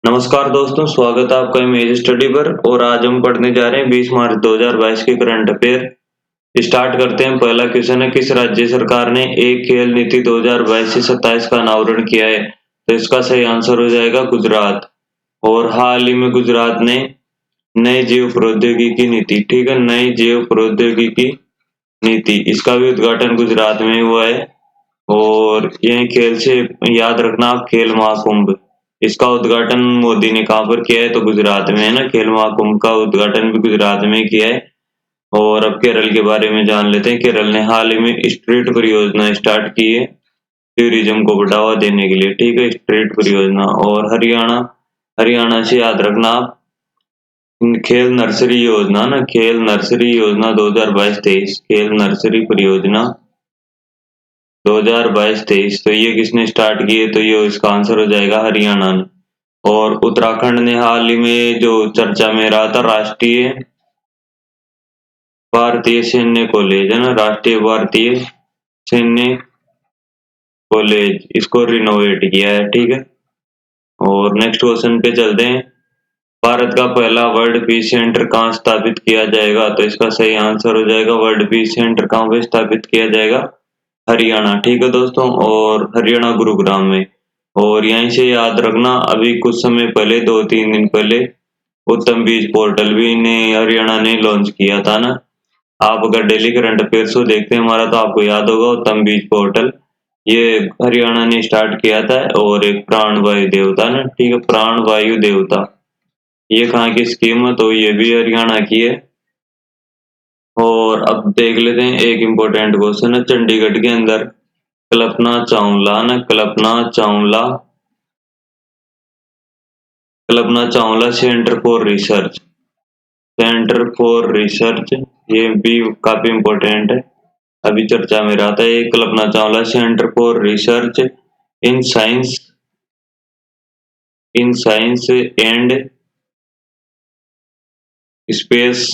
नमस्कार दोस्तों, स्वागत है आपका इमेज स्टडी पर। और आज हम पढ़ने जा रहे हैं 20 मार्च 2022 के करंट अफेयर। स्टार्ट करते हैं। पहला क्वेश्चन है, किस राज्य सरकार ने एक खेल नीति 2022 से 27 का अनावरण किया है? तो इसका सही आंसर हो जाएगा गुजरात। और हाल ही में गुजरात ने नई जैव प्रौद्योगिकी नीति, ठीक है, नई जैव प्रौद्योगिकी नीति, इसका भी उद्घाटन गुजरात में हुआ है। और यही खेल से याद रखना आप, खेल महाकुंभ, इसका उद्घाटन मोदी ने कहाँ पर किया है? तो गुजरात में है ना। खेल महाकुंभ का उद्घाटन भी गुजरात में किया है। और अब केरल के बारे में जान लेते हैं। केरल ने हाल ही में स्ट्रीट परियोजना स्टार्ट की है टूरिज्म को बढ़ावा देने के लिए, ठीक है, स्ट्रीट परियोजना। और हरियाणा से याद रखना आप, खेल नर्सरी योजना ना, खेल नर्सरी योजना 2022-23, खेल नर्सरी परियोजना 2022-23, तो ये किसने स्टार्ट की है? तो ये इसका आंसर हो जाएगा हरियाणा ने। और उत्तराखंड ने हाल ही में जो चर्चा में रहा था, राष्ट्रीय भारतीय सैन्य कॉलेज है ना, राष्ट्रीय भारतीय सैन्य कॉलेज, इसको रिनोवेट किया है, ठीक है। और नेक्स्ट क्वेश्चन पे चलते हैं। भारत का पहला वर्ल्ड पीस सेंटर कहाँ स्थापित किया जाएगा? तो इसका सही आंसर हो जाएगा, वर्ल्ड पीस सेंटर कहाँ पे स्थापित किया जाएगा? हरियाणा, ठीक है दोस्तों। और हरियाणा गुरुग्राम में। और यहीं से याद रखना, अभी कुछ समय पहले, 2-3 दिन पहले, उत्तम बीज पोर्टल भी ने हरियाणा ने लॉन्च किया था ना। आप अगर डेली करंट अफेयर्स को देखते हैं हमारा, तो आपको याद होगा उत्तम बीज पोर्टल, ये हरियाणा ने स्टार्ट किया था। और एक प्राणवायु देवता ना, ठीक है, प्राणवायु देवता, ये कहाँ की स्कीम है? तो ये भी हरियाणा की है। और अब देख लेते हैं एक इम्पोर्टेंट क्वेश्चन है, चंडीगढ़ के अंदर कल्पना चावला ना, कल्पना चावला सेंटर फॉर रिसर्च, ये भी काफी इम्पोर्टेंट है, अभी चर्चा में रहा था। ये Kalpana Chawla centre for research in science and space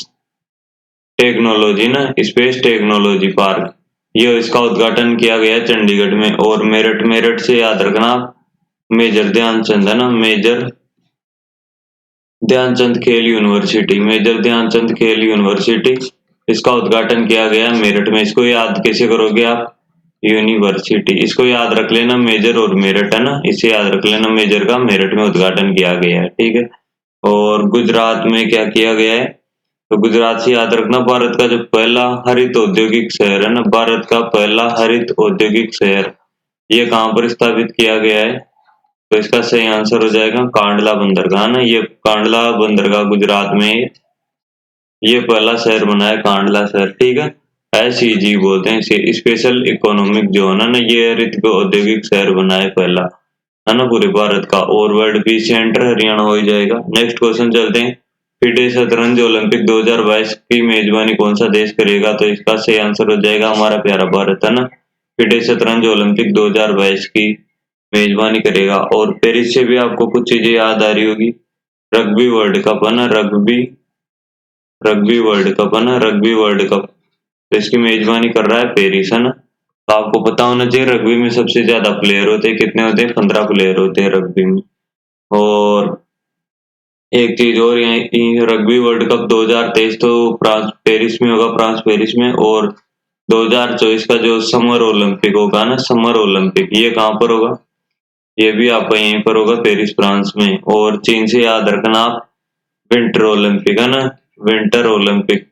technology ना, स्पेस टेक्नोलॉजी पार्क, ये इसका उद्घाटन किया गया चंडीगढ़ में। और मेरठ से याद रखना, मेजर ध्यानचंद है ना, मेजर ध्यानचंद खेल यूनिवर्सिटी, मेजर ध्यानचंद खेल यूनिवर्सिटी, इसका उद्घाटन किया गया मेरठ में। इसको याद कैसे करोगे आप? यूनिवर्सिटी, इसको याद रख लेना, मेजर और मेरठ है ना, इसे याद रख लेना, मेजर का मेरठ में उद्घाटन किया गया है, ठीक है। और गुजरात में क्या किया गया है? तो गुजरात से याद रखना, भारत का जो पहला हरित औद्योगिक शहर है ना, भारत का पहला हरित औद्योगिक शहर, ये कहाँ पर स्थापित किया गया है? तो इसका सही आंसर हो जाएगा कांडला बंदरगाह ना, ये कांडला बंदरगाह गुजरात में ये पहला शहर बना है, कांडला शहर, ठीक है। SEZ बोलते हैं इसे, स्पेशल इकोनॉमिक जोन है ना, ये हरित औद्योगिक शहर बना है पहला, है ना, पूरे भारत का। और वर्ल्ड पीस सेंटर हरियाणा हो ही जाएगा। नेक्स्ट क्वेश्चन चलते हैं। फिडे शतरंज ओलंपिक 2022 की मेजबानी कौन सा देश करेगा? तो इसका सही आंसर हो जाएगा हमारा प्यारा भारत है ना, फिडे शतरंज ओलंपिक 2022 की मेजबानी करेगा। और पेरिस से भी आपको कुछ चीजें याद आ रही होगी, रग्बी वर्ल्ड कप है ना, रग्बी वर्ल्ड कप है ना, रग्बी वर्ल्ड कप, तो इसकी मेजबानी कर रहा है पेरिस है ना। तो आपको पता होना चाहिए, रग्बी में सबसे ज्यादा प्लेयर होते हैं, कितने होते हैं? 15 प्लेयर होते हैं रग्बी में। और एक चीज और, यहाँ रग्बी वर्ल्ड कप 2023 तो फ्रांस पेरिस में होगा, फ्रांस पेरिस में। और 2024 का जो समर ओलंपिक होगा ना, समर ओलंपिक, ये कहाँ पर होगा? ये भी आपका यहीं पर होगा, पेरिस फ्रांस में। और चीन से याद रखना आप, विंटर ओलंपिक है ना, विंटर ओलंपिक।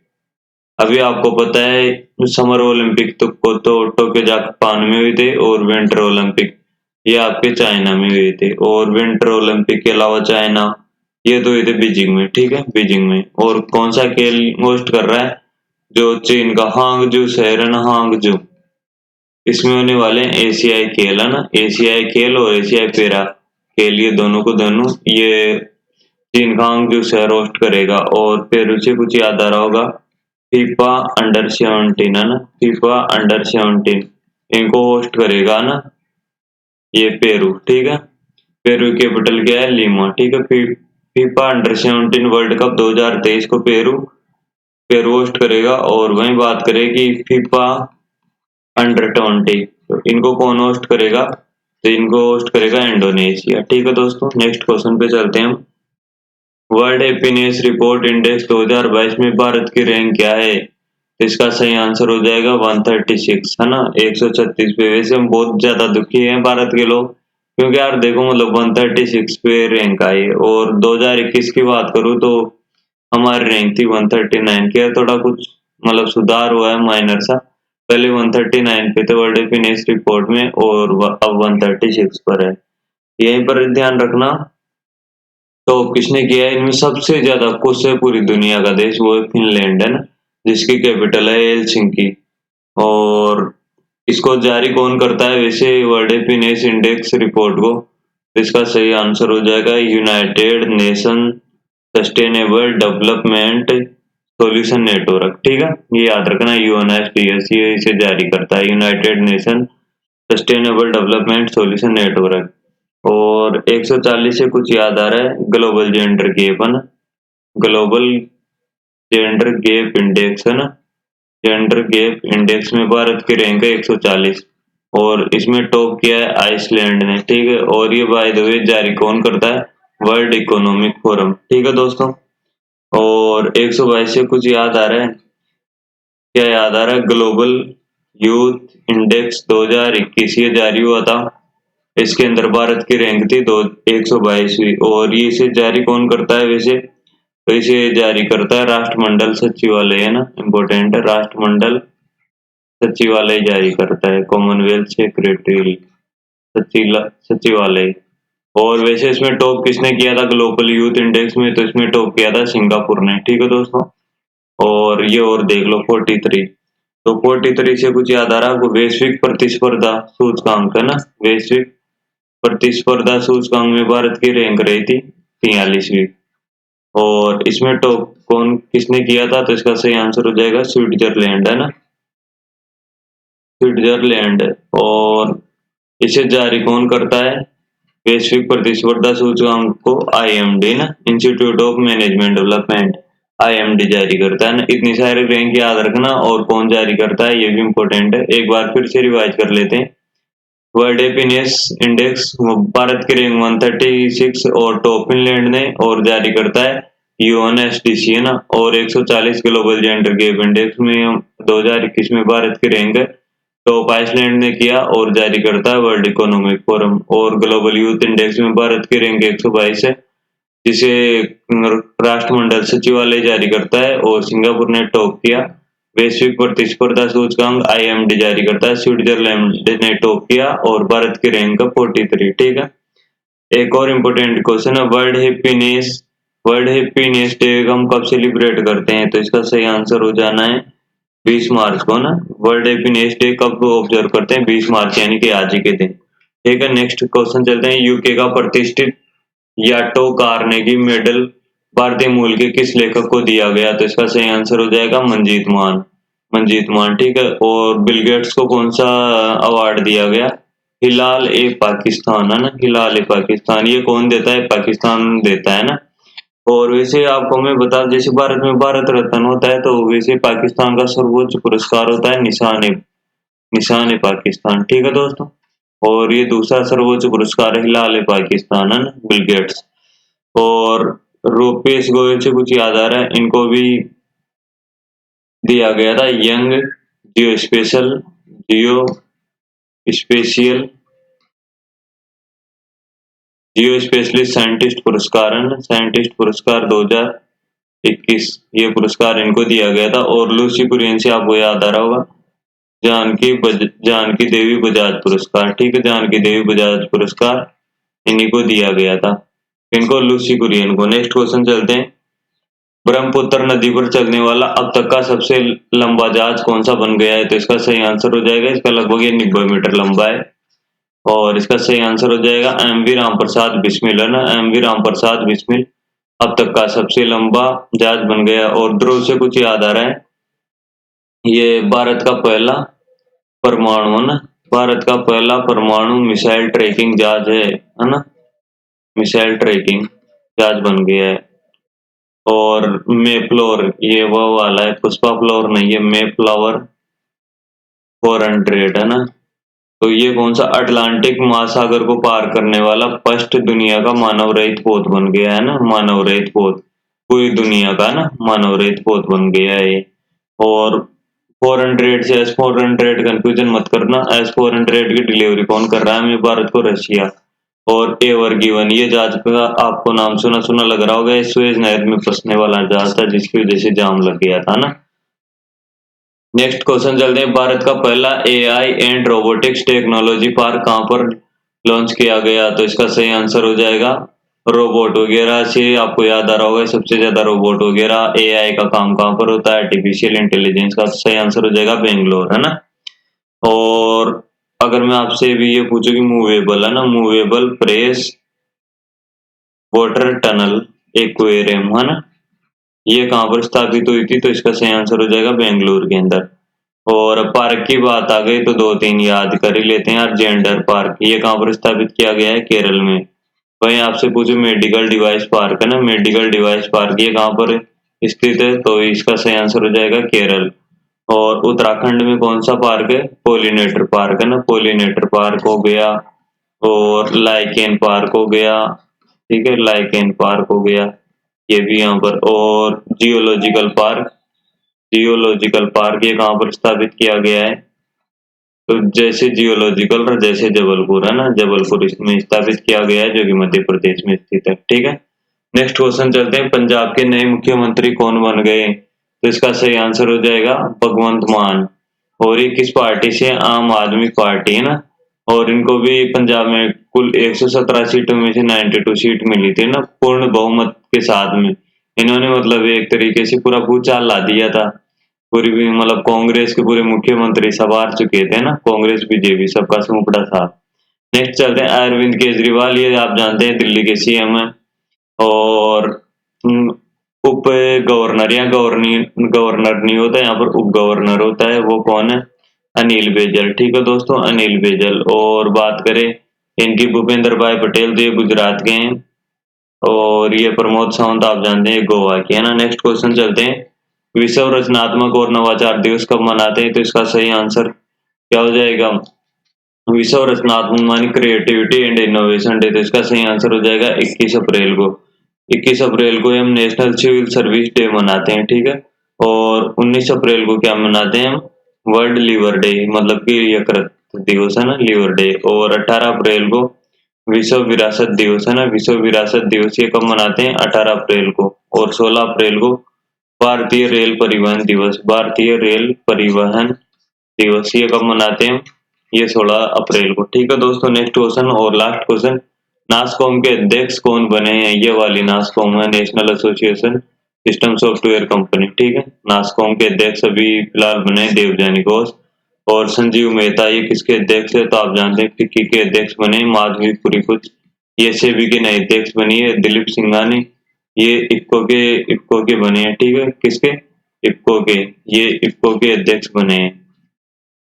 अभी आपको पता है समर ओलंपिक को तो टोक्यो जापान में हुए थे, और विंटर ओलंपिक ये आपके चाइना में हुए थे। और विंटर ओलंपिक के अलावा चाइना, ये तो हुए थे बीजिंग में, ठीक है, बीजिंग में। और कौन सा खेल होस्ट कर रहा है? जो चीन का हांगजू शहर है ना, हांगजू, इसमें होने वाले एशियाई खेल है ना, एशियाई खेल और एशियाई पैरा खेल, ये दोनों को दोनों ये चीन का हांगजू शहर होस्ट करेगा। और फिर उसे कुछ याद आ रहा होगा, फीफा अंडर 17 है ना, फीफा अंडर 17 इनको होस्ट करेगा ना, ये पेरू, ठीक है। पेरू कैपिटल क्या है? लीमा, ठीक है। फीफा अंडर 17 वर्ल्ड कप 2023 को पेरू होस्ट करेगा। और वहीं बात करें कि फीफा अंडर 20, तो इनको कौन होस्ट करेगा? तो इनको होस्ट करेगा इंडोनेशिया। ठीक है दोस्तों, नेक्स्ट क्वेश्चन पे चलते हैं हम। वर्ल्ड हैप्पीनेस रिपोर्ट इंडेक्स 2022 में भारत की रैंक क्या है? तो इसका सही आंसर हो जाएगा 136, है ना, 136 पे। वैसे हम बहुत ज्यादा दुखी हैं भारत के लोग, क्योंकि यार देखो मतलब 136 पे रैंक आई है। और 2021 की बात करूँ तो हमारी रैंक थी 139 की। थोड़ा कुछ मतलब सुधार हुआ है माइनर सा, पहले 139 पे थे वर्ल्ड हैप्पीनेस रिपोर्ट में, और अब 136 पर है। यहीं पर ध्यान रखना। तो किसने किया है इनमें सबसे ज्यादा खुश है पूरी दुनिया का देश, वो है फिनलैंड, है ना, जिसकी कैपिटल है हेलसिंकी। और इसको जारी कौन करता है वैसे वर्ल्ड हैप्पीनेस इंडेक्स रिपोर्ट को? तो इसका सही आंसर हो जाएगा United nation sustainable development solution network. ठीक है, ये याद रखना, यूएनएसडीएस ये इसे जारी करता है, United nation sustainable development solution network. और 140 से कुछ याद आ रहा है, ग्लोबल जेंडर गैप, है ना, ग्लोबल जेंडर गैप इंडेक्स, है ना, जेंडर गैप इंडेक्स में भारत की रैंक है 140, और इसमें टॉप किया है आइसलैंड ने। ठीक है, और ये बाय द वे जारी कौन करता है? World economic forum. ठीक है दोस्तों, और 122 से कुछ याद आ रहा है? क्या याद आ रहा है? ग्लोबल यूथ इंडेक्स 2021 ये जारी हुआ था। इसके अंदर भारत की रैंक थी 122वीं, और ये इसे जारी कौन करता है वैसे? तो इसे जारी करता है राष्ट्रमंडल सचिवालय, है ना, इम्पोर्टेंट है, राष्ट्रमंडल सचिवालय जारी करता है, कॉमनवेल्थ सेक्रेटरी सचिवालय। और वैसे इसमें टॉप किसने किया था ग्लोबल यूथ इंडेक्स में? तो इसमें टॉप किया था सिंगापुर ने। ठीक है दोस्तों, और ये और देख लो 43। तो 43 से कुछ याद आ रहा है आपको? वैश्विक प्रतिस्पर्धा सूचकांक, है ना, वैश्विक प्रतिस्पर्धा सूचकांक में भारत की रैंक रही थी 43वीं। और इसमें टॉप कौन किसने किया था? तो इसका सही आंसर हो जाएगा स्विट्जरलैंड, है ना, स्विट्जरलैंड। और इसे जारी कौन करता है वैश्विक प्रतिस्पर्धा सूचकांक को? आईएमडी ना, institute of management development, IMD जारी करता है ना। इतनी सारी रैंक याद रखना, और कौन जारी करता है ये भी इम्पोर्टेंट है, एक बार फिर से रिवाइज कर लेते हैं। वर्ल्ड हैप्पीनेस इंडेक्स भारत की रैंक 136 और टॉप फिनलैंड ने, और जारी करता है यूएनएसडीसी, है ना। और 140 ग्लोबल जेंडर गैप इंडेक्स में 2021 में भारत की रैंक है टॉप आइसलैंड ने किया, और जारी करता है वर्ल्ड इकोनॉमिक फोरम। और ग्लोबल यूथ इंडेक्स में भारत की रैंक 122 है, जिसे राष्ट्रमंडल सचिवालय जारी करता है, और सिंगापुर ने टॉप किया। वैश्विक प्रतिस्पर्धा सूचकांक आईएमडी जारी करता है, स्विट्जरलैंड ने टॉप किया, और भारत की रैंक 43। ठीक है, एक और इम्पोर्टेंट क्वेश्चन है, वर्ल्ड हैप्पीनेस डे हम कब सेलिब्रेट करते हैं? तो इसका सही आंसर हो जाना है 20 मार्च को ना। वर्ल्ड हैप्पीनेस डे कब ऑब्जर्व करते हैं? 20 मार्च, यानी कि आज ही के दिन। ठीक है, नेक्स्ट क्वेश्चन चलते हैं। यूके का प्रतिष्ठित याटो कार्नेगी मेडल भारतीय मूल के किस लेखक को दिया गया? तो इसका सही आंसर हो जाएगा मंजीत मान, मंजीत मान। ठीक है, और बिल गेट्स को कौन सा अवार्ड दिया गया? हिलाल ए पाकिस्तान, है ना, हिलाल ए पाकिस्तान। ये कौन देता है? पाकिस्तान देता है ना। और वैसे आपको मैं बता, जैसे भारत में भारत रत्न होता है, तो वैसे पाकिस्तान का सर्वोच्च पुरस्कार होता है निशान ए पाकिस्तान। ठीक है दोस्तों, और ये दूसरा सर्वोच्च पुरस्कार है हिलाल ए पाकिस्तान, है ना, बिल गेट्स। और रूपेश गोयल से कुछ याद आ रहा है? इनको भी दिया गया था यंग जियो स्पेशल जियो स्पेशियल जियो स्पेशलिस्ट साइंटिस्ट पुरस्कार, है ना, साइंटिस्ट पुरस्कार 2021, ये पुरस्कार इनको दिया गया था। और लूसी कुरियन से आपको याद आ रहा होगा, जानकी देवी बजाज पुरस्कार। ठीक है, जानकी देवी बजाज पुरस्कार इन्हीं को दिया गया था, इनको लूसी कुरियन को। नेक्स्ट क्वेश्चन चलते हैं। ब्रह्मपुत्र नदी पर चलने वाला अब तक का सबसे लंबा जहाज कौन सा बन गया है? तो इसका सही आंसर हो जाएगा, इसका लगभग ये 90 मीटर लंबा है, और इसका सही आंसर हो जाएगा एमवी राम प्रसाद बिस्मिल, है ना, एमवी राम प्रसाद बिस्मिल अब तक का सबसे लंबा जहाज बन गया। और ध्रुव से कुछ याद आ रहा है? ये भारत का पहला परमाणु, है ना, भारत का पहला परमाणु मिसाइल ट्रैकिंग जहाज है ना, मिसाइल ट्रैकिंग जहाज बन गया है। और मेफ्लोर ये वो वाला है, पुष्पा फ्लोर नहीं, ये मेफ्लावर 400, है ना, तो ये कौन सा अटलांटिक महासागर को पार करने वाला फर्स्ट दुनिया का मानव रहित पोत बन गया है ना, मानव रहित पोत पूरी दुनिया का ना मानव रहित पोत बन गया है ये। और 400 से S-400 कंफ्यूजन मत करना, S-400 की डिलीवरी कौन कर रहा है हमें, भारत को रशिया। और एवर गिवन ये जहाज का आपको नाम सुना सुना लग रहा होगा, सुएज नहर में फंसने वाला जहाज था जिसकी वजह से जाम लग गया था ना। नेक्स्ट क्वेश्चन चलते हैं, भारत का पहला AI and robotics technology park कहां पर लॉन्च किया गया, तो इसका सही आंसर हो जाएगा रोबोट वगैरह से आपको याद आ रहा होगा सबसे ज्यादा रोबोट वगैरह एआई का काम कहां पर होता है, आर्टिफिशियल इंटेलिजेंस का सही आंसर हो जाएगा बेंगलोर, है ना। और अगर मैं आपसे भी ये पूछूं कि मूवेबल है ना, movable fresh water tunnel aquarium है ना, ये कहां पर स्थापित हुई थी, तो इसका सही आंसर हो जाएगा बेंगलुरु के अंदर। और पार्क की बात आ गई तो 2-3 याद कर ही लेते हैं यार, जेंडर पार्क ये कहां पर स्थापित किया गया है, केरल में। वहीं आपसे पूछो मेडिकल डिवाइस पार्क है ना, मेडिकल डिवाइस पार्क ये कहां पर स्थित है, तो इसका सही आंसर हो जाएगा केरल। और उत्तराखंड में कौन सा पार्क है, पोलिनेटर पार्क है ना, पोलिनेटर पार्क हो गया। और लाइकेन पार्क हो गया, ठीक है, लाइकेन पार्क हो गया ये भी यहाँ पर। और जियोलॉजिकल पार्क ये कहाँ पर स्थापित किया गया है, तो जैसे जियोलॉजिकल और जैसे जबलपुर है ना, जबलपुर इसमें स्थापित किया गया है जो कि मध्य प्रदेश में स्थित है, ठीक है। नेक्स्ट क्वेश्चन चलते हैं, पंजाब के नए मुख्यमंत्री कौन बन गए, तो इसका सही आंसर हो जाएगा भगवंत मान। और ये किस पार्टी से, आम आदमी पार्टी है ना। और इनको भी पंजाब में कुल 117 सीटों में से 92 सीट मिली थी ना, पूर्ण बहुमत के साथ में। इन्होंने मतलब एक तरीके से पूरा भूचाल ला दिया था, पूरी भी मतलब कांग्रेस के पूरे मुख्यमंत्री सब हार चुके थे ना, कांग्रेस बीजेपी सबका समुपड़ा था। नेक्स्ट चलते हैं, अरविंद केजरीवाल ये आप जानते हैं दिल्ली के सीएम है। और उप गवर्नर या गवर्नर नहीं होता, यहाँ पर उप गवर्नर होता है, वो कौन है, अनिल बैजल, ठीक है दोस्तों, अनिल बैजल। और बात करें इनकी भूपेंद्र भाई पटेल तो ये गुजरात के हैं। और ये प्रमोद सावंत आप जानते हैं गोवा के, है ना। नेक्स्ट क्वेश्चन चलते हैं, विश्व रचनात्मक और नवाचार दिवस कब मनाते हैं, तो इसका सही आंसर क्या हो जाएगा, विश्व रचनात्मक मानी क्रिएटिविटी एंड इनोवेशन डे, तो इसका सही आंसर हो जाएगा 21 अप्रैल को। 21 अप्रैल को हम नेशनल सिविल सर्विस डे मनाते हैं, ठीक है। और 19 अप्रैल को क्या मनाते हैं हम, वर्ल्ड लीवर डे, मतलब कि यकृत दिवस है ना, लीवर डे। और 18 अप्रैल को विश्व विरासत दिवस है ना, विश्व विरासत दिवस ये कब मनाते हैं, 18 अप्रैल को। और 16 अप्रैल को भारतीय रेल परिवहन दिवस, भारतीय रेल परिवहन दिवस ये कब मनाते हैं, ये 16 अप्रैल को, ठीक है दोस्तों। नेक्स्ट क्वेश्चन और लास्ट क्वेश्चन, नासकॉम के अध्यक्ष कौन बने हैं, ये वाली नासकॉम है, national association system software company, ठीक है। नासकॉम के अध्यक्ष अभी फिलहाल बने देवजानी घोष। और संजीव मेहता ये किसके अध्यक्ष है, तो आप जानते हैं फिक्की के अध्यक्ष बने माधवी कुछ। ये सेबी के नए अध्यक्ष बनी है दिलीप सिंघानी, ये इफ्को के बने हैं, ठीक है, किसके, इफ्को के, ये इफ्को के अध्यक्ष बने हैं।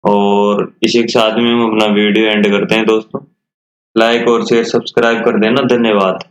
और इसी के साथ में हम अपना वीडियो एंड करते हैं दोस्तों, लाइक और शेयर सब्सक्राइब कर देना, धन्यवाद।